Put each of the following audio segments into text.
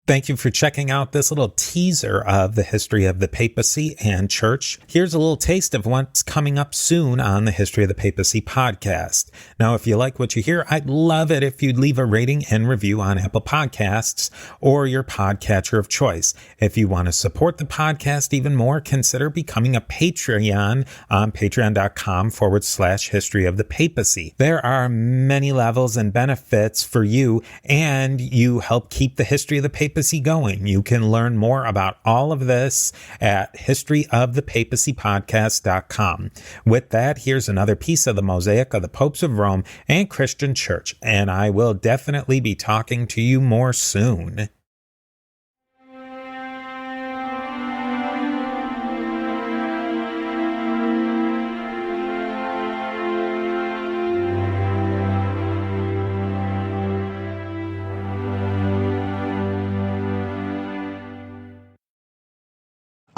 Thank you for checking out this little teaser of the history of the papacy and church. Here's a little taste of what's coming up soon on the History of the Papacy podcast. Now, if you like what you hear, I'd love it if you'd leave a rating and review on Apple Podcasts or your podcatcher of choice. If you want to support the podcast even more, consider becoming a Patreon on patreon.com/history of the papacy. There are many levels and benefits for you, and you help keep the history of the papacy going. You can learn more about all of this at historyofthepapacypodcast.com. With that, here's another piece of the mosaic of the popes of Rome and Christian church, and I will definitely be talking to you more soon.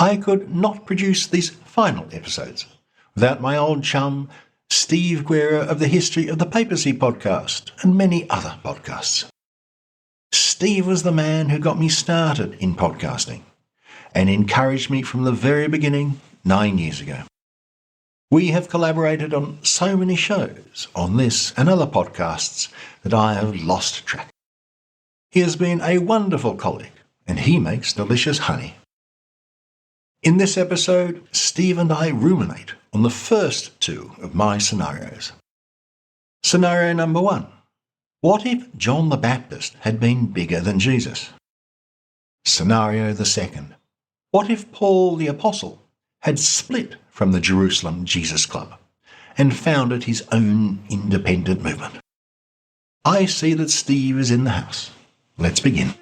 I could not produce these final episodes without my old chum, Steve Guerra of the History of the Papacy podcast and many other podcasts. Steve was the man who got me started in podcasting and encouraged me from the very beginning 9 years ago. We have collaborated on so many shows on this and other podcasts that I have lost track. He has been a wonderful colleague and he makes delicious honey. In this episode, Steve and I ruminate on the first two of my scenarios. Scenario number 1. What if John the Baptist had been bigger than Jesus? Scenario the second. What if Paul the Apostle had split from the Jerusalem Jesus Club and founded his own independent movement? I see that Steve is in the house. Let's begin.